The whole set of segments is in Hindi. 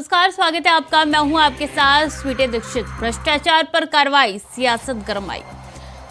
नमस्कार, स्वागत है आपका। मैं हूं आपके साथ स्वीटी दीक्षित। भ्रष्टाचार पर कार्रवाई, सियासत गरमाई।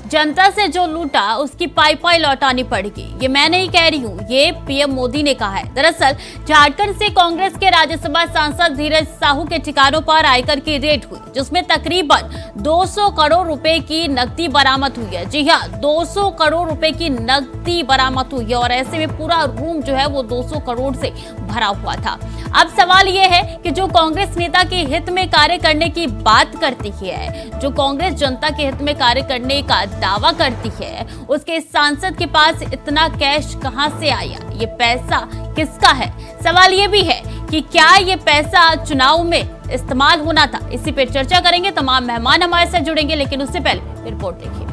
जनता से जो लूटा उसकी पाई पाई लौटानी पड़ेगी, ये मैं नहीं कह रही हूँ, ये पीएम मोदी ने कहा है। दरअसल झारखंड से कांग्रेस के राज्यसभा सांसद धीरज साहू के ठिकानों पर आयकर की रेड हुई, जिसमें तकरीबन 200 करोड़ रुपए की नकदी बरामद हुई है। जी हाँ, 200 करोड़ रुपए की नकदी बरामद हुई है और ऐसे में पूरा रूम जो है वो 200 करोड़ से भरा हुआ था। अब सवाल ये है कि जो कांग्रेस नेता के हित में कार्य करने की बात करती है, जो कांग्रेस जनता के हित में कार्य करने का दावा करती है, उसके सांसद के पास इतना कैश कहां से आया? ये पैसा किसका है? सवाल ये भी है कि क्या ये पैसा चुनाव में इस्तेमाल होना था? इसी पर चर्चा करेंगे। तमाम मेहमान हमारे साथ जुड़ेंगे, लेकिन उससे पहले रिपोर्ट देखिए।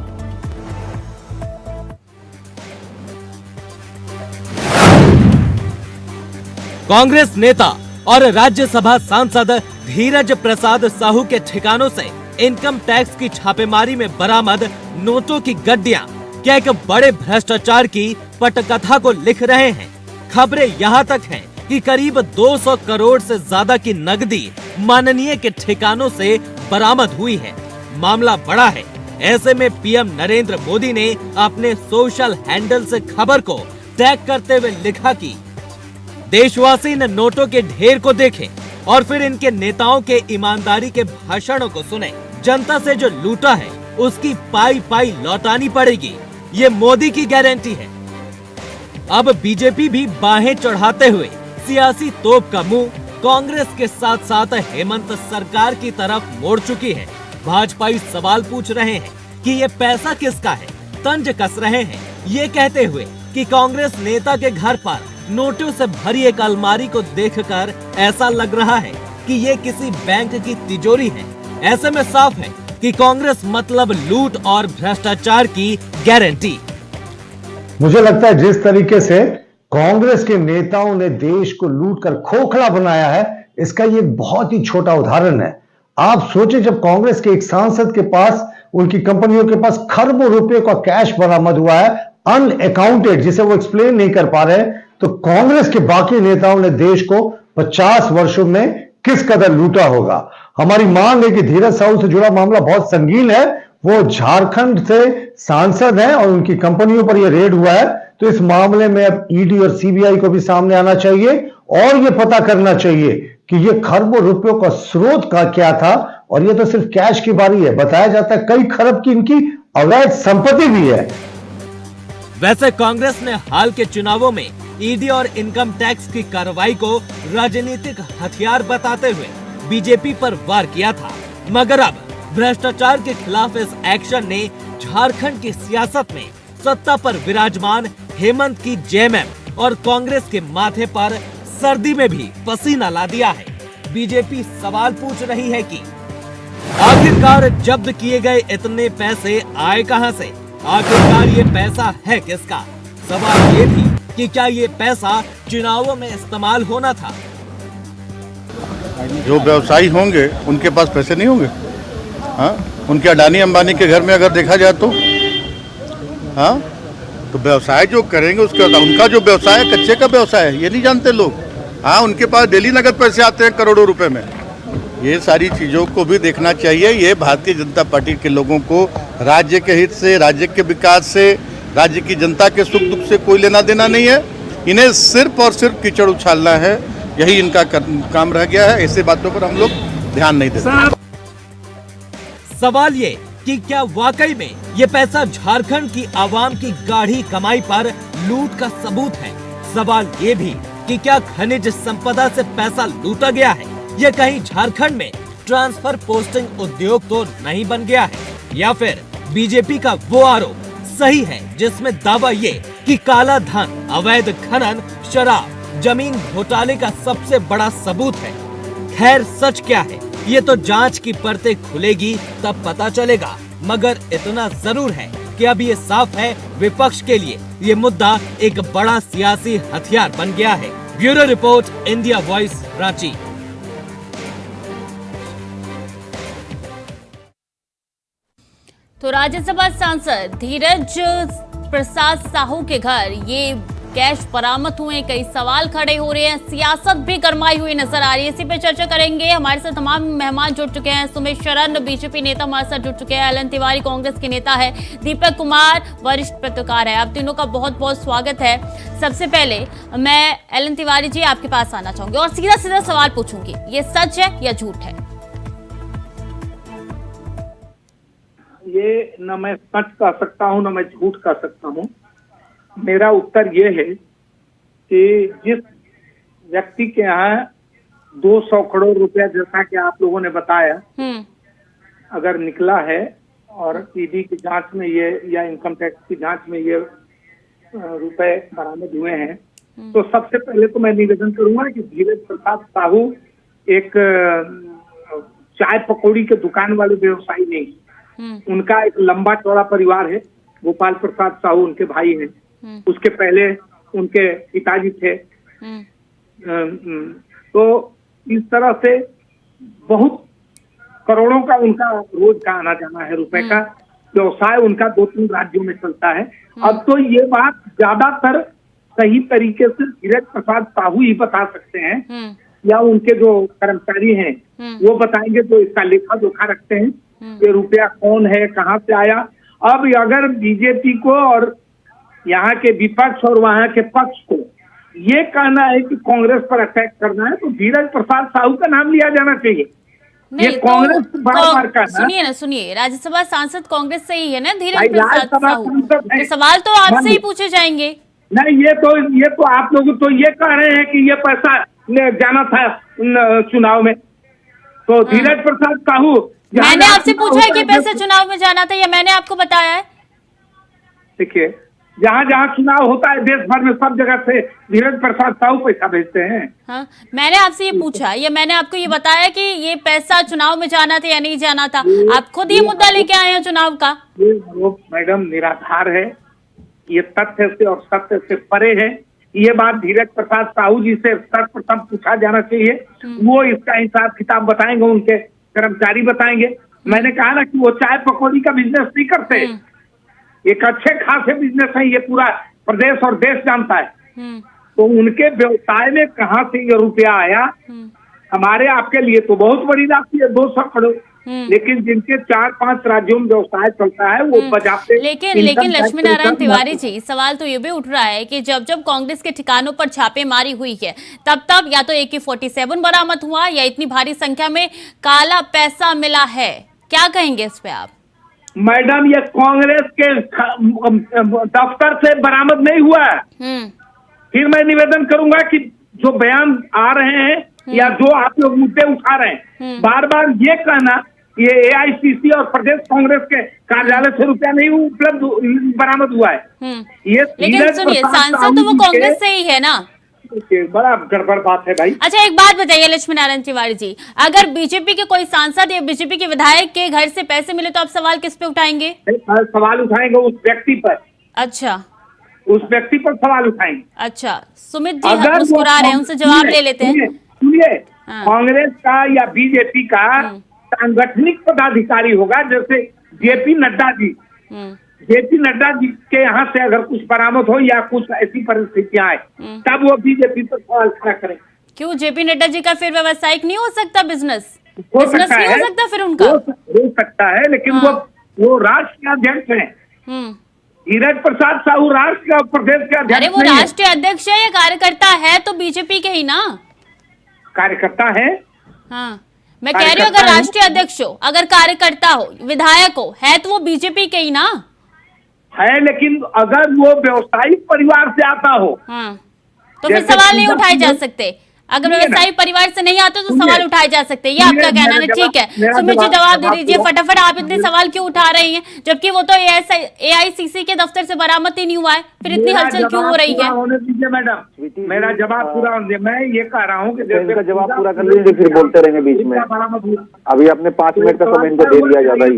कांग्रेस नेता और राज्यसभा सांसद धीरज प्रसाद साहू के ठिकानों से इनकम टैक्स की छापेमारी में बरामद नोटों की गड्डियां क्या एक बड़े भ्रष्टाचार की पटकथा को लिख रहे हैं? खबरें यहाँ तक हैं कि करीब 200 करोड़ से ज्यादा की नकदी माननीय के ठिकानों से बरामद हुई है। मामला बड़ा है। ऐसे में पीएम नरेंद्र मोदी ने अपने सोशल हैंडल से खबर को टैग करते हुए लिखा कि देशवासी इन नोटों के ढेर को देखें और फिर इनके नेताओं के ईमानदारी के भाषणों को सुने। जनता से जो लूटा है उसकी पाई पाई लौटानी पड़ेगी, ये मोदी की गारंटी है। अब बीजेपी भी बाहें चढ़ाते हुए सियासी तोप का मुंह कांग्रेस के साथ साथ हेमंत सरकार की तरफ मोड़ चुकी है। भाजपाई सवाल पूछ रहे हैं कि ये पैसा किसका है, तंज कस रहे हैं ये कहते हुए कि कांग्रेस नेता के घर पर नोटों से भरी एक अलमारी को देखकर ऐसा लग रहा है कि ये किसी बैंक की तिजोरी है। ऐसे में साफ है कि कांग्रेस मतलब लूट और भ्रष्टाचार की गारंटी। मुझे लगता है जिस तरीके से कांग्रेस के नेताओं ने देश को लूट कर खोखला बनाया है, इसका ये बहुत ही छोटा उदाहरण है। आप सोचिए, जब कांग्रेस के एक सांसद के पास, उनकी कंपनियों के पास खरबों रुपए का कैश बरामद हुआ है, अनअकाउंटेड, जिसे वो एक्सप्लेन नहीं कर पा रहे, तो कांग्रेस के बाकी नेताओं ने देश को 50 वर्षों में किस कदर लूटा होगा। हमारी मांग है कि धीरज साहू से जुड़ा मामला बहुत संगीन है। वो झारखंड से सांसद हैं और उनकी कंपनियों पर यह रेड हुआ है, तो इस मामले में अब ईडी और सीबीआई को भी सामने आना चाहिए और यह पता करना चाहिए कि यह खरबों रुपयों का स्रोत का क्या था। और यह तो सिर्फ कैश की बारी है, बताया जाता है कई खरब की इनकी अवैध संपत्ति भी है। वैसे कांग्रेस ने हाल के चुनावों में ईडी और इनकम टैक्स की कार्रवाई को राजनीतिक हथियार बताते हुए बीजेपी पर वार किया था, मगर अब भ्रष्टाचार के खिलाफ इस एक्शन ने झारखंड की सियासत में सत्ता पर विराजमान हेमंत की जेएमएम और कांग्रेस के माथे पर सर्दी में भी पसीना ला दिया है। बीजेपी सवाल पूछ रही है कि आखिरकार जब्त किए गए इतने पैसे आए कहां से? आखिरकार ये पैसा है किसका? सवाल ये भी कि क्या ये पैसा चुनावों में इस्तेमाल होना था? जो व्यवसायी होंगे उनके पास पैसे नहीं होंगे। हाँ, उनके अडानी अंबानी के घर में अगर देखा जाए तो हाँ, तो व्यवसाय जो करेंगे उसके बाद उनका जो व्यवसाय है कच्चे का व्यवसाय है, ये नहीं जानते लोग। हाँ, उनके पास डेली नगद पैसे आते हैं करोड़ों रुपए में। ये सारी चीज़ों को भी देखना चाहिए। ये भारतीय जनता पार्टी के लोगों को राज्य के हित से, राज्य के विकास से, राज्य की जनता के सुख दुख से कोई लेना देना नहीं है। इन्हें सिर्फ और सिर्फ कीचड़ उछालना है, यही इनका काम रह गया है। ऐसे बातों पर हम लोग ध्यान नहीं देते। सवाल ये कि क्या वाकई में ये पैसा झारखंड की आवाम की गाढ़ी कमाई पर लूट का सबूत है? सवाल ये भी कि क्या खनिज संपदा से पैसा लूटा गया है या कहीं झारखंड में ट्रांसफर पोस्टिंग उद्योग तो नहीं बन गया है? या फिर बीजेपी का वो आरोप सही है जिसमें दावा ये कि काला धन, अवैध खनन, शराब, जमीन घोटाले का सबसे बड़ा सबूत है? खैर, सच क्या है ये तो जांच की परतें खुलेगी तब पता चलेगा, मगर इतना जरूर है कि अब ये साफ है विपक्ष के लिए ये मुद्दा एक बड़ा सियासी हथियार बन गया है। Bureau report, India voice, Ranchi. तो राज्यसभा सांसद धीरज प्रसाद साहू के घर ये कैश बरामद हुए, कई सवाल खड़े हो रहे हैं, सियासत भी गरमाई हुई नजर आ रही है। इसी पे चर्चा करेंगे। हमारे साथ तमाम मेहमान जुड़ चुके हैं। सुमित शरण बीजेपी नेता हमारे साथ जुड़ चुके हैं, एलन तिवारी कांग्रेस के नेता है, दीपक कुमार वरिष्ठ पत्रकार है। आप तीनों का बहुत बहुत स्वागत है। सबसे पहले मैं एलन तिवारी जी आपके पास आना चाहूंगी और सीधा सीधा सवाल पूछूंगी, ये सच है या झूठ है? ये न मैं सच कह सकता हूँ न मैं झूठ कह सकता हूँ। मेरा उत्तर ये है कि जिस व्यक्ति के यहाँ 200 करोड़ रुपया, जैसा कि आप लोगों ने बताया, अगर निकला है और ईडी की जांच में ये या इनकम टैक्स की जांच में ये रुपए बरामद हुए हैं, तो सबसे पहले तो मैं निवेदन करूंगा कि धीरज प्रसाद साहू एक चाय पकौड़ी के दुकान वाले व्यवसायी नहीं, उनका एक लंबा चौड़ा परिवार है। गोपाल प्रसाद साहू उनके भाई हैं, उसके पहले उनके पिताजी थे। तो इस तरह से बहुत करोड़ों का उनका रोज का आना जाना है, रुपए का व्यवसाय उनका 2-3 राज्यों में चलता है। अब तो ये बात ज्यादातर सही तरीके से धीरज प्रसाद साहू ही बता सकते हैं या उनके जो कर्मचारी हैं वो बताएंगे, जो इसका लेखा जोखा रखते हैं, ये रुपया कौन है, कहाँ से आया। अब अगर बीजेपी को और यहाँ के विपक्ष और वहाँ के पक्ष को ये कहना है कि कांग्रेस पर अटैक करना है, तो धीरज प्रसाद साहू का नाम लिया जाना चाहिए। ये कांग्रेस बार-बार कहना। सुनिए, राज्यसभा सांसद कांग्रेस से ही है ना धीरज प्रसाद साहू, तो सवाल तो आपसे ही पूछे जाएंगे। नहीं, ये तो आप लोग तो ये कह रहे हैं कि ये पैसा जाना था चुनाव में, तो धीरज प्रसाद साहू, मैंने आपसे पूछा है कि पैसा चुनाव में जाना था या मैंने आपको बताया है? देखिए, जहाँ जहाँ चुनाव होता है देश भर में सब जगह से धीरज प्रसाद साहू पैसा भेजते हैं। हाँ, मैंने आपसे ये पूछा या मैंने आपको ये बताया कि ये पैसा चुनाव में जाना था या नहीं जाना था? आप खुद ही मुद्दा लेके आए हैं चुनाव का। ये मैडम निराधार है, ये तथ्य से और सत्य से परे है। ये बात धीरज प्रसाद साहू जी से सर्वप्रथम पूछा जाना चाहिए, वो इसका हिसाब किताब बताएंगे, उनके कर्मचारी बताएंगे। मैंने कहा ना कि वो चाय पकौड़ी का बिजनेस नहीं करते, एक अच्छे खासे बिजनेस है, ये पूरा प्रदेश और देश जानता है। तो उनके व्यवसाय में कहाँ से ये रुपया आया, हमारे आपके लिए तो बहुत बड़ी राशि है 200 करोड़, लेकिन जिनके 4-5 राज्यों में व्यवसाय चलता है वो बजाते। लेकिन लक्ष्मी नारायण तिवारी जी, सवाल तो ये भी उठ रहा है कि जब जब कांग्रेस के ठिकानों पर छापेमारी हुई है तब या तो AK-47 बरामद हुआ या इतनी भारी संख्या में काला पैसा मिला है। क्या कहेंगे इस पे आप? मैडम, ये कांग्रेस के दफ्तर से बरामद नहीं हुआ है। फिर मैं निवेदन करूंगा कि जो बयान आ रहे हैं या जो आप लोग मुद्दे उठा रहे हैं, बार बार ये कहना ये AICC और प्रदेश कांग्रेस के कार्यालय से रुपया नहीं उपलब्ध बरामद हुआ है। ये लेकिन सुनिए, सांसद तो वो कांग्रेस से ही है ना, बड़ा गड़बड़ बात है भाई। अच्छा, एक बात बताइए लक्ष्मी नारायण तिवारी जी, अगर बीजेपी के कोई सांसद या बीजेपी के विधायक के घर से पैसे मिले तो आप सवाल किस पे उठाएंगे? सवाल उठाएंगे उस व्यक्ति पर। अच्छा, उस व्यक्ति पर सवाल उठाएंगे। अच्छा, सुमित जी मुस्कुरा रहे हैं, उनसे जवाब ले लेते हैं। सुनिए, कांग्रेस का या बीजेपी का सांगठनिक पदाधिकारी होगा, जैसे JP नड्डा जी, JP नड्डा जी के यहाँ से अगर कुछ बरामद हो या कुछ ऐसी परिस्थितियां आए, तब वो बीजेपी पर सवाल खड़ा करें। क्यों? JP नड्डा जी का फिर व्यवसायिक नहीं हो सकता? बिजनेस नहीं हो सकता फिर उनका? हो सकता है, लेकिन वो राष्ट्रीय अध्यक्ष है। धीरज प्रसाद साहू राष्ट्र का प्रदेश के अध्यक्ष। अरे वो राष्ट्रीय अध्यक्ष है या कार्यकर्ता है तो बीजेपी के ही ना? कार्यकर्ता है। हाँ, मैं कह रही हूँ अगर राष्ट्रीय अध्यक्ष हो, अगर कार्यकर्ता हो, विधायक हो, है तो वो बीजेपी के ही ना है। लेकिन अगर वो व्यवसायिक परिवार से आता हो, तो फिर सवाल नहीं उठाए जा सकते। अगर व्यवसायिक परिवार से नहीं आता तो सवाल उठाए जा सकते हैं, ये आपका कहना है। ठीक है, सुमित जी जवाब दे दीजिए फटाफट। आप इतने सवाल क्यों उठा रही हैं जबकि वो तो AICC के दफ्तर से बरामद ही नहीं हुआ है, फिर इतनी हलचल क्यों हो रही है? होने दीजिए मैडम, मेरा जवाब पूरा होने दीजिए। मैं ये कह रहा हूँ कि इनका जवाब पूरा कर लीजिए, फिर बोलते रहेंगे बीच में। अभी आपने 5 मिनट का समय इनको दे दिया ज्यादा ही।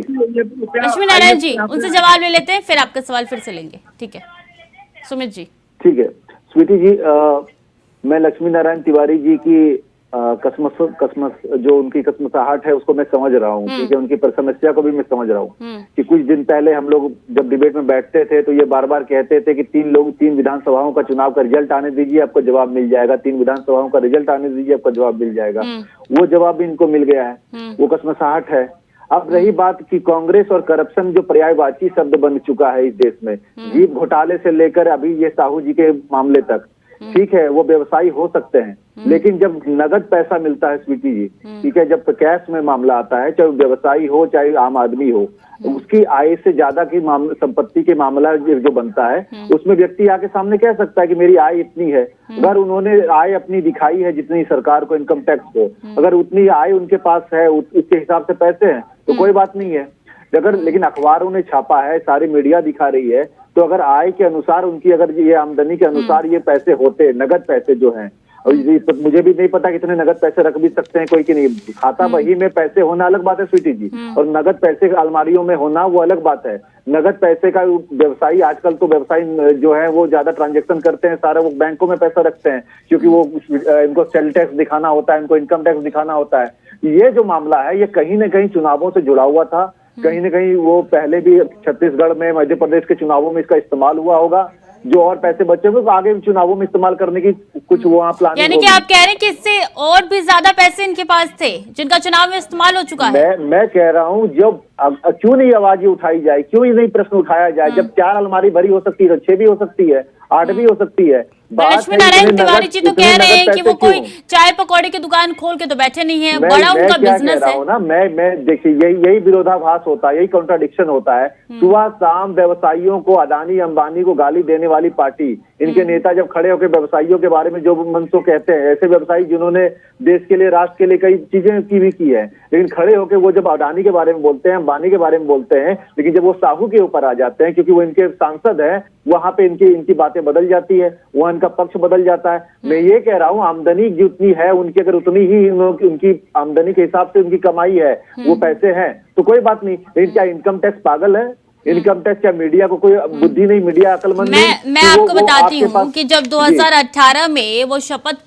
लक्ष्मी नारायण जी, उनसे जवाब ले लेते हैं, फिर आपका सवाल फिर से लेंगे। ठीक है सुमित जी। ठीक है स्वीटी जी, मैं लक्ष्मी नारायण तिवारी जी की कसमस जो उनकी कसमसाहट है उसको मैं समझ रहा हूँ, ठीक है, उनकी समस्या को भी मैं समझ रहा हूँ कि कुछ दिन पहले हम लोग जब डिबेट में बैठते थे तो ये बार बार कहते थे कि 3 विधानसभाओं का चुनाव का रिजल्ट आने दीजिए, आपको जवाब मिल जाएगा, 3 विधानसभाओं का रिजल्ट आने दीजिए, आपको जवाब मिल जाएगा। वो जवाब भी इनको मिल गया है, वो कसमसाहट है। अब रही बात कि कांग्रेस और करप्शन जो पर्यायवाची शब्द बन चुका है इस देश में, जीप घोटाले से लेकर अभी ये साहू जी के मामले तक, ठीक है, वो व्यवसायी हो सकते हैं, लेकिन जब नगद पैसा मिलता है स्वीटी जी, ठीक है, जब कैश में मामला आता है, चाहे व्यवसायी हो चाहे आम आदमी हो, उसकी आय से ज्यादा की संपत्ति के मामला जो बनता है, उसमें व्यक्ति आके सामने कह सकता है कि मेरी आय इतनी है। अगर उन्होंने आय अपनी दिखाई है जितनी सरकार को इनकम टैक्स को, अगर उतनी आय उनके पास है, उसके हिसाब से पैसे हैं तो कोई बात नहीं है। अगर लेकिन अखबारों ने छापा है, सारी मीडिया दिखा रही है, तो अगर आय के अनुसार उनकी, अगर ये आमदनी के अनुसार ये पैसे होते, नगद पैसे जो हैं, और मुझे भी नहीं पता कितने नगद पैसे रख भी सकते हैं कोई कि नहीं, खाता बही में पैसे होना अलग बात है स्वीटी जी, और नगद पैसे अलमारियों में होना वो अलग बात है। नगद पैसे का व्यवसायी, आजकल तो व्यवसायी जो है वो ज्यादा ट्रांजैक्शन करते हैं, सारा वो बैंकों में पैसा रखते हैं, क्योंकि वो इनको सेल टैक्स दिखाना होता है, इनको इनकम टैक्स दिखाना होता है। ये जो मामला है ये कहीं ना कहीं चुनावों से जुड़ा हुआ था, कहीं ना कहीं वो पहले भी छत्तीसगढ़ में, मध्य प्रदेश के चुनावों में इसका इस्तेमाल हुआ होगा, जो और पैसे बचे हुए तो आगे चुनावों में इस्तेमाल करने की कुछ वहाँ प्लानिंग। यानी कि आप कह रहे हैं कि इससे और भी ज्यादा पैसे इनके पास थे जिनका चुनाव में इस्तेमाल हो चुका है। मैं कह रहा हूँ, जब क्यों नहीं आवाज उठाई जाए, क्यों ही नहीं प्रश्न उठाया जाए, जब 4 अलमारी भरी हो सकती है, 6 भी हो सकती है, 8 भी हो सकती है। लक्ष्मी नारायण तिवारी जी तो कह रहे हैं कि वो कोई चाय पकौड़े की दुकान खोल के तो बैठे नहीं है, बड़ा उनका बिजनेस है ना। मैं देखिए यही विरोधाभास होता है, यही कॉन्ट्राडिक्शन होता है। सुबह शाम व्यवसायियों को, अदानी अंबानी को गाली देने वाली पार्टी, इनके नेता जब खड़े होकर व्यवसायियों के बारे में जो मन सो कहते हैं, ऐसे व्यवसायी जिन्होंने देश के लिए, राष्ट्र के लिए कई चीजें की है, लेकिन खड़े होकर वो जब अडानी के बारे में बोलते हैं, अंबानी के बारे में बोलते हैं, लेकिन जब वो साहू के ऊपर आ जाते हैं, क्योंकि वो इनके सांसद है, वहां पे इनकी बातें बदल जाती है, वहां इनका पक्ष बदल जाता है। मैं ये कह रहा हूँ, आमदनी जितनी है उनकी, अगर उतनी ही उनकी आमदनी के हिसाब से उनकी कमाई है, वो पैसे हैं, तो कोई बात नहीं। लेकिन क्या इनकम टैक्स पागल है? इनकम टैक्स क्या मीडिया को कोई बुद्धि नहीं, मीडिया अकलमंद नहीं? मैं आपको बताती हूँ कि जब 2018 में वो शपथ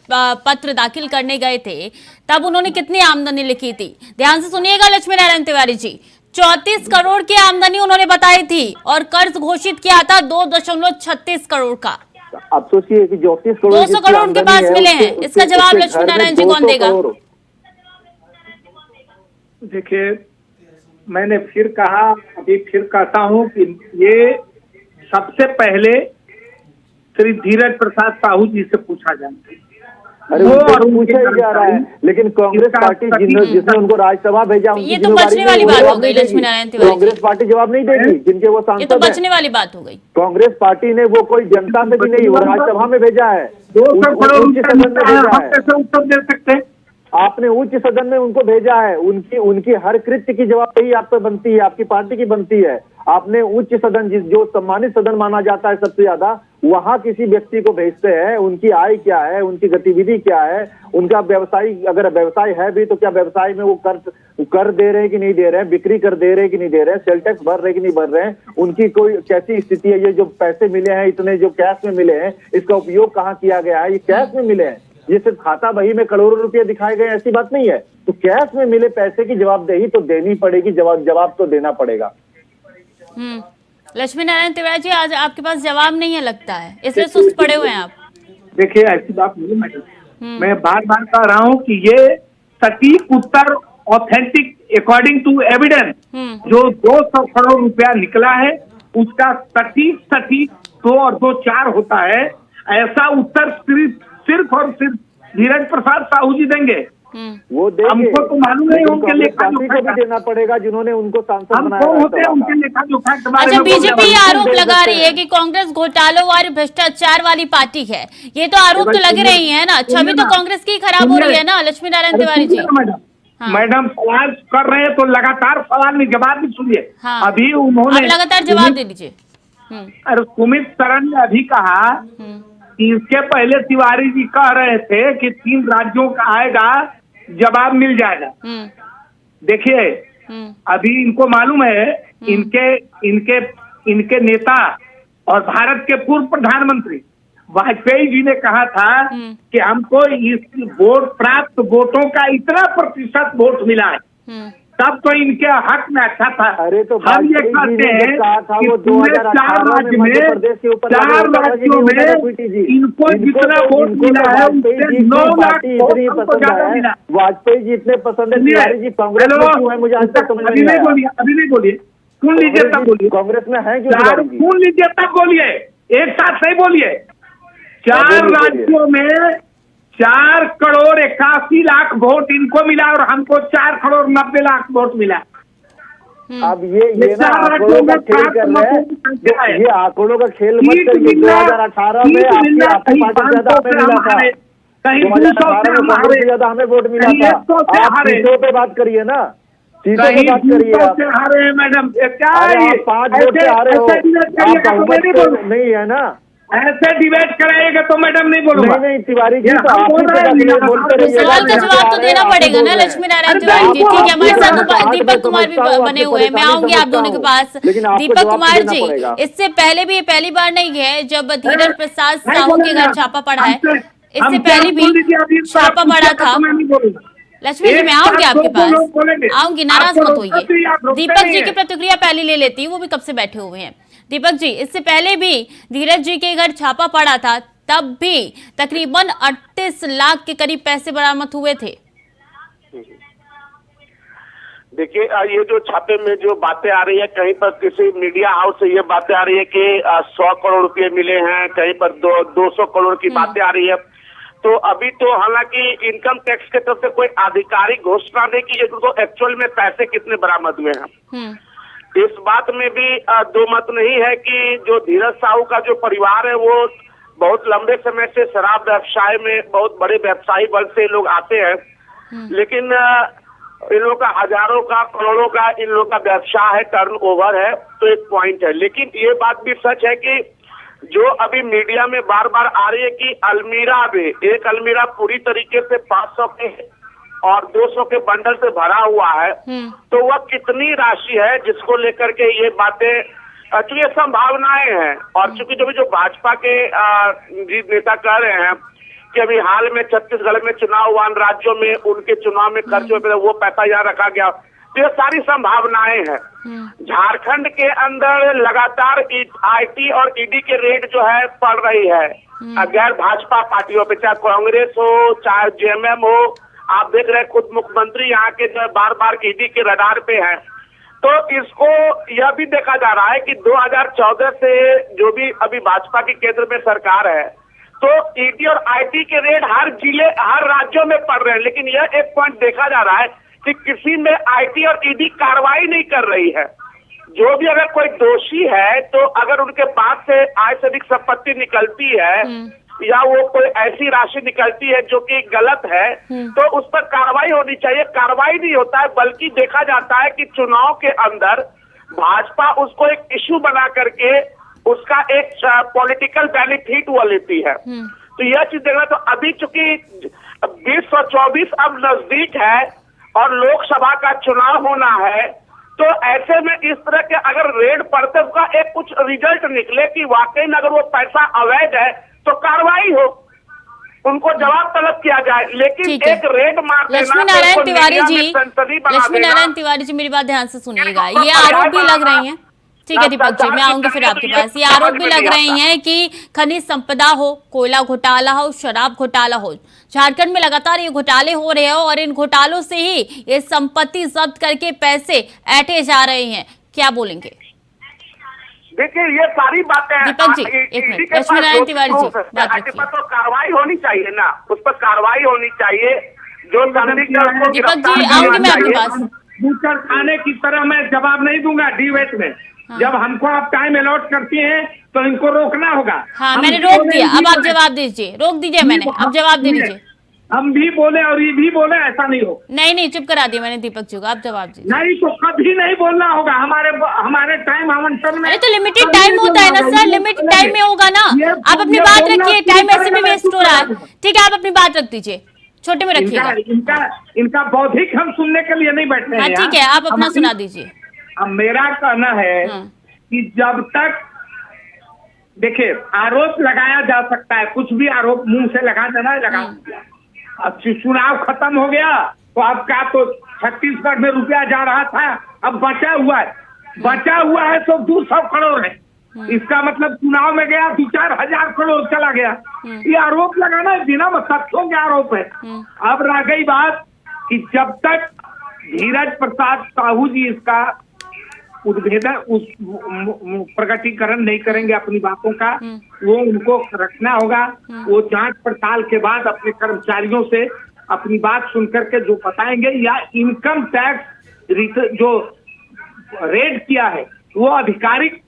पत्र दाखिल करने गए थे, तब उन्होंने कितनी आमदनी लिखी थी, ध्यान से सुनिएगा लक्ष्मी नारायण तिवारी जी। 34 करोड़ की आमदनी उन्होंने बताई थी और कर्ज घोषित किया था 2.36 करोड़ का। आप सोचिए कि 34 करोड़ 200 करोड़ उनके पास मिले हैं, इसका जवाब लक्ष्मी नारायण जी कौन देगा? देखिए, मैंने फिर कहा, अभी फिर कहता हूं कि ये सबसे पहले श्री धीरज प्रसाद साहू जी से पूछा जाए। अरे वो और पूछा ही जा रहा है, लेकिन कांग्रेस पार्टी जिसने उनको राज्यसभा भेजा, ये तो बचने वाली बात हो गई लक्ष्मी नारायण तिवारी। कांग्रेस पार्टी जवाब नहीं देगी, जिनके वो सांसद, ये तो बचने वाली बात हो गई। कांग्रेस पार्टी ने वो कोई जनता से भी नहीं, वो राज्यसभा में भेजा है, 200 करोड़ कैसे उत्तर दे सकते हैं? आपने उच्च सदन में उनको भेजा है, उनकी हर कृत्य की जवाबदेही आप पे बनती है, आपकी पार्टी की बनती है। आपने उच्च सदन, जो सम्मानित सदन माना जाता है सबसे ज्यादा, वहां किसी व्यक्ति को भेजते हैं, उनकी आय क्या है, उनकी गतिविधि क्या है, उनका व्यवसाय, अगर व्यवसाय है भी तो क्या व्यवसाय में वो कर दे रहे हैं कि नहीं दे रहे हैं, बिक्री कर दे रहे हैं कि नहीं दे रहे हैं, सेल टैक्स भर रहे हैं कि नहीं भर रहे हैं, उनकी कोई कैसी स्थिति है, ये जो पैसे मिले हैं, इतने जो कैश में मिले हैं, इसका उपयोग कहाँ किया गया है, ये कैश में मिले हैं, ये सिर्फ खाता बही में करोड़ों रुपए दिखाए गए, ऐसी बात नहीं है। तो कैश में मिले पैसे की जवाबदेही तो देनी पड़ेगी, जवाब तो देना पड़ेगा। लक्ष्मी नारायण तिवारी जी, आज आपके पास जवाब नहीं है लगता है, इसलिए सुस्त पड़े हुए हैं आप। देखिए, ऐसी बात नहीं मैडम, मैं बार बार कह रहा हूँ कि ये सटीक उत्तर, ऑथेंटिक अकॉर्डिंग टू एविडेंस, जो 200 करोड़ रुपया निकला है उसका सटीक 2 और 2 4 होता है, ऐसा उत्तर सिर्फ और सिर्फ धीरज प्रसाद साहू जी देंगे। वो देंगे, हमको तो मालूम नहीं, उनके लेखा जोखा भी देना पड़ेगा जिन्होंने उनको सांसद बनाया होते हैं, उनके लेखा जोखा। अच्छा, बीजेपी आरोप लगा रही है कि कांग्रेस घोटालों और भ्रष्टाचार वाली पार्टी है, ये तो आरोप तो लग रही है ना, छवि तो कांग्रेस की खराब हो रही है ना लक्ष्मी नारायण तिवारी जी। मैडम सवाल कर रहे हैं तो लगातार सवाल में जवाब भी सुनिए। अभी उन्होंने लगातार जवाब दे दीजिए। अरे सुमित सरन ने अभी कहा, इसके पहले तिवारी जी कह रहे थे कि 3 राज्यों का आएगा, जवाब मिल जाएगा। देखिए, अभी इनको मालूम है, इनके नेता और भारत के पूर्व प्रधानमंत्री वाजपेयी जी ने कहा था कि हमको इस वोट प्राप्त वोटों का इतना प्रतिशत वोट मिला है, तब तो इनके हक में अच्छा था। अरे तो हम ये कहते हैं कि पूरे 4 राज्य में 4 राज्यों में इनको जितना वोट मिला है उससे 9 लाख वोट हमको ज्यादा मिला। वाजपेयी जी इतने पसंद है, तिवारी जी कांग्रेस में क्यों है, मुझे आज तक समझ अभी नहीं बोलिए, अभी नहीं बोलिए, सुन लीजिए तब बोलिए। कांग्रेस में है क्यों तिवारी जी? सुन लीजिए तब बोलिए, एक साथ नहीं बोलिए। 4 राज्यों में 4 करोड़ 81 लाख वोट इनको मिला और हमको 4 करोड़ 90 लाख वोट मिला। अब ये ना आंकड़ों का खेल कर रहे हैं, ये आंकड़ों का खेल मत करिए। 2018 में आपकी पार्टी ज्यादा हमें मिला था, 2018 में कांग्रेस से ज्यादा हमें वोट मिला था। आप सीटों पे बात करिए ना, सीटों पे बात करिए। हारे मैडम क्या 5 वोट से हारे हो, आप नहीं है ना, ऐसे डिबेट कराएगा तो मैडम नहीं बोलूंगा। नहीं तिवारी जी तो आप बोलते रहिए। सवाल का जवाब तो देना पड़ेगा ना लक्ष्मी नारायण तिवारी जी। ठीक है, हमारे साथ दीपक कुमार भी बने हुए हैं, मैं आऊंगी आप दोनों के पास। दीपक कुमार जी, इससे पहले भी ये पहली बार नहीं है जब धीरज प्रसाद साहू के घर छापा पड़ा है, इससे पहले भी छापा पड़ा था। लक्ष्मी जी मैं आऊंगी आपके पास, आऊंगी, नाराज मत होइए। दीपक जी की प्रतिक्रिया पहले ले लेती हूँ, वो भी कब से बैठे हुए हैं। दीपक जी, इससे पहले भी धीरज जी के घर छापा पड़ा था, तब भी तकरीबन 38 लाख के करीब पैसे बरामद हुए थे। देखिए, ये जो छापे में जो बातें आ रही है, कहीं पर किसी मीडिया हाउस से ये बातें आ रही है कि 100 करोड़ रुपए मिले हैं, कहीं पर 200 करोड़ की बातें आ रही है। तो अभी तो हालांकि इनकम टैक्स की तरफ से कोई आधिकारिक घोषणा नहीं की है तो एक्चुअल में पैसे कितने बरामद हुए हैं। इस बात में भी दो मत नहीं है कि जो धीरज साहू का जो परिवार है वो बहुत लंबे समय से शराब व्यवसाय में बहुत बड़े व्यवसायी वर्ग से लोग आते हैं, लेकिन इन लोगों का हजारों का करोड़ों का इन लोगों का व्यवसाय है, टर्नओवर है, तो एक पॉइंट है। लेकिन ये बात भी सच है कि जो अभी मीडिया में बार बार आ रही है कि अलमीरा में एक अलमीरा पूरी तरीके से 500 के और 200 के बंडल से भरा हुआ है, तो वह कितनी राशि है जिसको लेकर के ये बातें, चूंकि संभावनाएं हैं। और चूंकि जो भाजपा के नेता कह रहे हैं कि अभी हाल में छत्तीसगढ़ में चुनाव हुआ, राज्यों में उनके चुनाव में खर्च हुए, वो पैसा यहाँ रखा गया, तो ये सारी संभावनाएं हैं। झारखंड के अंदर लगातार IT और ED के रेट जो है पड़ रही है गैर भाजपा पार्टियों पे, चाहे कांग्रेस हो चाहे JMM हो। आप देख रहे हैं खुद मुख्यमंत्री यहाँ के जो बार बार ED के रडार पे हैं। तो इसको यह भी देखा जा रहा है कि 2014 से जो भी अभी भाजपा की केंद्र में सरकार है, तो ED और IT के रेट हर जिले हर राज्यों में पड़ रहे हैं। लेकिन यह एक पॉइंट देखा जा रहा है कि किसी में IT और ED कार्रवाई नहीं कर रही है। जो भी अगर कोई दोषी है तो अगर उनके पास से आय से अधिक संपत्ति निकलती है या वो कोई ऐसी राशि निकलती है जो कि गलत है, तो उस पर कार्रवाई होनी चाहिए। कार्रवाई नहीं होता है, बल्कि देखा जाता है कि चुनाव के अंदर भाजपा उसको एक इश्यू बना करके उसका एक पॉलिटिकल बेनिफिट वो लेती है। तो यह चीज देखना, तो अभी चूंकि 2024 अब नजदीक है और लोकसभा का चुनाव होना है, तो ऐसे में इस तरह के अगर रेड पड़ते उसका एक कुछ रिजल्ट निकले कि वाकई में अगर वो पैसा अवैध है तो कार्रवाई हो, उनको जवाब तलब किया जाए। लेकिन एक रेड मार देना, लक्ष्मी नारायण तिवारी जी मेरी बात ध्यान से सुनिएगा, ये आरोप भी लग रही हैं। ठीक है दीपक जी, मैं आऊंगी फिर आपके पास। ये आरोप भी लग रहे हैं कि खनिज संपदा हो, कोयला घोटाला हो, शराब घोटाला हो, झारखंड में लगातार ये घोटाले हो रहे हैं और इन घोटालों से ही ये संपत्ति जब्त करके पैसे ऐंठे जा रहे हैं। क्या बोलेंगे? देखिए, ये सारी बातें दीपक जी एक मिनट, लक्ष्मी नारायण तिवारी जी बात रखिए। तो कार्रवाई होनी चाहिए ना, उस पर कार्रवाई होनी चाहिए। जो दीपक जी आऊंगी मैं आपके पास। बूकर खाने की तरह मैं जवाब नहीं दूंगा डिबेट में। जब हमको आप टाइम अलॉट करती हैं तो इनको रोकना होगा। हाँ, मैंने रोक दिया, अब आप जवाब दीजिए। रोक दीजिए मैंने, अब जवाब दे दीजिए। हम भी बोले और ये भी बोले, ऐसा नहीं हो। नहीं, चुप करा दिया मैंने दीपक जी को, आप जवाब दीजिए। नहीं तो कभी नहीं बोलना होगा। हमारे टाइम आवंटन में, अरे तो लिमिटेड टाइम होता है ना सर, लिमिटेड टाइम में होगा ना। आप अपनी बात रखिए, टाइम ऐसे भी वेस्ट हो रहा है। ठीक है, आप अपनी बात रख दीजिए, छोटे में रखिएगा। इनका बौद्धिक हम सुनने के लिए नहीं बैठे हैं। ठीक है, आप अपना सुना दीजिए। अब मेरा कहना है कि जब तक देखिए, आरोप लगाया जा सकता है, कुछ भी आरोप मुंह से लगा देना लगा दिया। अब चुनाव खत्म हो गया तो आपका तो छत्तीसगढ़ में रुपया जा रहा था, अब बचा हुआ है तो 200 करोड़ है। इसका मतलब चुनाव में गया 2-4 हजार करोड़ चला गया। ये आरोप लगाना बिना तथ्यों के आरोप है। अब रह गई बात कि जब तक धीरज प्रसाद साहू जी इसका उद्भेदन प्रकटीकरण नहीं करेंगे अपनी बातों का, वो उनको रखना होगा। वो जांच पड़ताल के बाद अपने कर्मचारियों से अपनी बात सुनकर के जो बताएंगे, या इनकम टैक्स जो रेड किया है वो आधिकारिक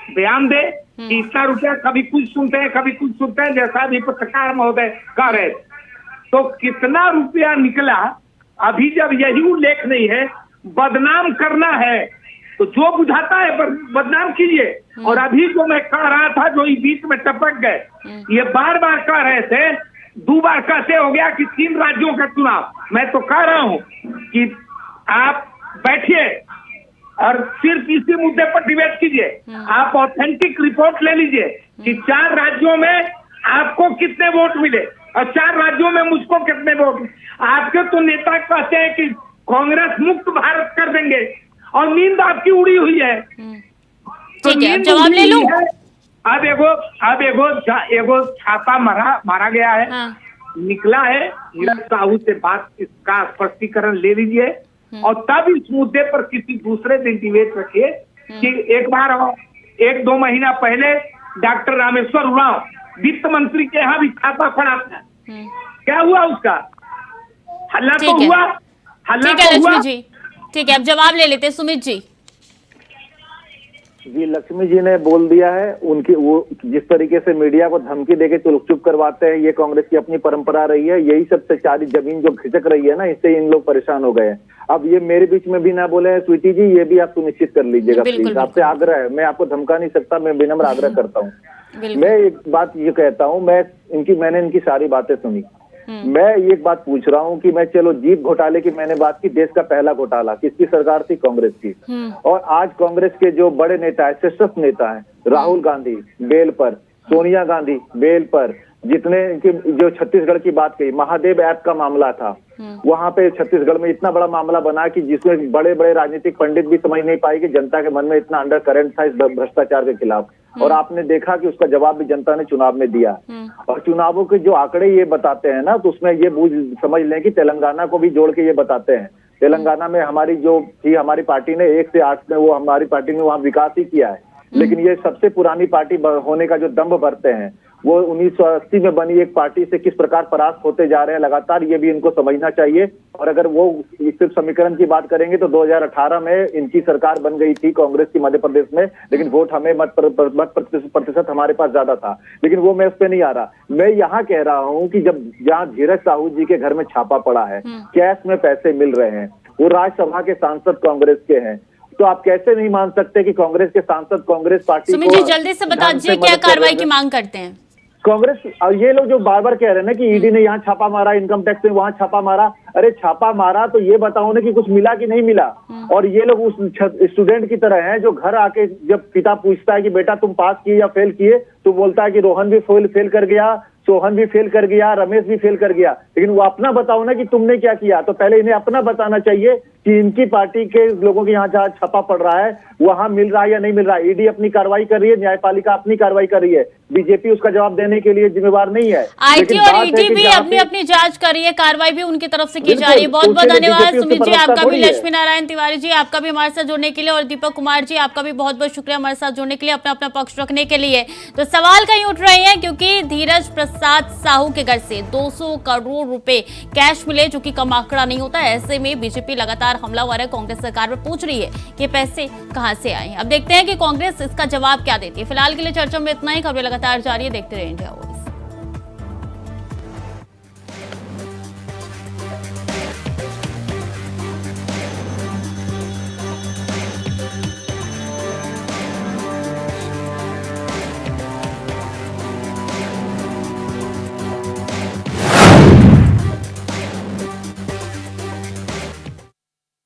बयान दे कि इतना रुपया, कभी कुछ सुनते हैं कभी कुछ सुनते हैं, जैसा भी पत्रकार महोदय कह रहे, तो कितना रुपया निकला अभी जब यही उल्लेख नहीं है। बदनाम करना है तो जो बुझाता है बदनाम कीजिए। और अभी जो मैं कह रहा था, जो बीच में टपक गए, ये बार बार कह रहे थे, 2 बार कैसे हो गया कि 3 राज्यों का चुनाव। मैं तो कह रहा हूं कि आप बैठिए और सिर्फ इसी मुद्दे पर डिबेट कीजिए। आप ऑथेंटिक रिपोर्ट ले लीजिए कि 4 राज्यों में आपको कितने वोट मिले और 4 राज्यों में मुझको कितने वोट। आपके तो नेता कहते हैं कि कांग्रेस मुक्त भारत कर देंगे और नींद आपकी उड़ी हुई है। तो ठीक है, जवाब ले लूं। अब एगो छापा मारा गया है। हाँ। निकला है। धीरज साहू से बात इसका स्पष्टीकरण ले लीजिए और तब इस मुद्दे पर किसी दूसरे दिन डिबेट रखिए। कि एक बार 1-2 महीना पहले डॉक्टर रामेश्वर उरांव वित्त मंत्री के यहाँ भी छापा पड़ा था। क्या हुआ उसका? हल्ला तो हुआ, हल्ला ठीक है तो हुआ। लक्ष्मी जी, ठीक है, अब जवाब ले लेते हैं सुमित जी। जी, लक्ष्मी जी ने बोल दिया है। उनकी वो जिस तरीके से मीडिया को धमकी देके चुप करवाते हैं, ये कांग्रेस की अपनी परंपरा रही है। यही सबसे सारी जमीन जो खिसक रही है ना, इससे इन लोग परेशान हो गए हैं। अब ये मेरे बीच में भी ना बोले हैं स्वीटी जी, ये भी आप सुनिश्चित कर लीजिएगा प्लीज। आपसे आग्रह है, मैं आपको धमका नहीं सकता, मैं विनम्र आग्रह करता हूँ। मैं एक बात ये कहता हूँ, मैंने इनकी सारी बातें सुनी। मैं एक बात पूछ रहा हूँ कि मैं, चलो जीप घोटाले की मैंने बात की, देश का पहला घोटाला किसकी सरकार थी? कांग्रेस की। और आज कांग्रेस के जो बड़े नेता है, शीर्षस्थ नेता है, राहुल गांधी बेल पर, सोनिया गांधी बेल पर, जितने जो छत्तीसगढ़ की बात कही, महादेव ऐप का मामला था, वहां पे छत्तीसगढ़ में इतना बड़ा मामला बना कि जिसमें बड़े बड़े राजनीतिक पंडित भी समझ नहीं पाए कि जनता के मन में इतना अंडर करंट था इस भ्रष्टाचार के खिलाफ। और आपने देखा कि उसका जवाब भी जनता ने चुनाव में दिया। और चुनावों के जो आंकड़े ये बताते हैं ना, तो उसमें ये समझ लें कि तेलंगाना को भी जोड़ के ये बताते हैं। तेलंगाना में हमारी जो थी, हमारी पार्टी ने 1 से 8 में, वो हमारी पार्टी ने वहाँ विकास ही किया है। लेकिन ये सबसे पुरानी पार्टी होने का जो दम्भ भरते हैं, वो 1980 में बनी एक पार्टी से किस प्रकार परास्त होते जा रहे हैं लगातार, ये भी इनको समझना चाहिए। और अगर वो सिर्फ समीकरण की बात करेंगे तो 2018 में इनकी सरकार बन गई थी कांग्रेस की मध्य प्रदेश में, लेकिन वोट हमें मत प्रतिशत हमारे पास ज्यादा था। लेकिन वो मैं उस पर नहीं आ रहा। मैं यहाँ कह रहा हूँ कि जब जहाँ धीरज साहू जी के घर में छापा पड़ा है, कैश में पैसे मिल रहे हैं, वो राज्यसभा के सांसद कांग्रेस के हैं, तो आप कैसे नहीं मान सकते कि कांग्रेस के सांसद कांग्रेस पार्टी सुमित जी जल्दी से बता दीजिए क्या कार्रवाई की मांग करते हैं? कांग्रेस, और ये लोग जो बार बार कह रहे हैं ना कि ईडी ने यहाँ छापा मारा, इनकम टैक्स ने वहां छापा मारा, अरे छापा मारा तो ये बताओ ना कि कुछ मिला कि नहीं मिला। और ये लोग उस स्टूडेंट की तरह हैं जो घर आके जब पिता पूछता है कि बेटा तुम पास किए या फेल किए, तो बोलता है कि रोहन भी फेल कर गया, सोहन भी फेल कर गया, रमेश भी फेल कर गया। लेकिन वो अपना बताओ ना कि तुमने क्या किया। तो पहले इन्हें अपना बताना चाहिए कि इनकी पार्टी के लोगों के यहाँ जहाँ छापा पड़ रहा है वहां मिल रहा है या नहीं मिल रहा है। ईडी अपनी कार्रवाई कर रही है, न्यायपालिका अपनी कार्रवाई कर रही है, बीजेपी उसका जवाब देने के लिए जिम्मेवार नहीं है। आईटी और ईडी भी अपनी जांच कर रही है, कार्रवाई भी उनकी तरफ से की जा रही है। बहुत बहुत धन्यवाद सुमित जी आपका भी, लक्ष्मी नारायण तिवारी जी आपका भी हमारे साथ जुड़ने के लिए, और दीपक कुमार जी आपका भी बहुत बहुत शुक्रिया हमारे साथ जुड़ने के लिए, अपना अपना पक्ष रखने के लिए। तो सवाल कहीं उठ रहे हैं क्योंकि धीरज प्रसाद साहू के घर से 200 करोड़ रुपए कैश मिले, जो कि कम आंकड़ा नहीं होता। ऐसे में बीजेपी लगातार हमलावर है, कांग्रेस सरकार पर पूछ रही है कि पैसे कहां से आए। अब देखते हैं कि कांग्रेस इसका जवाब क्या देती है। फिलहाल के लिए चर्चा में इतना ही। खबरें लगातार जारी है, देखते रहिए इंडिया।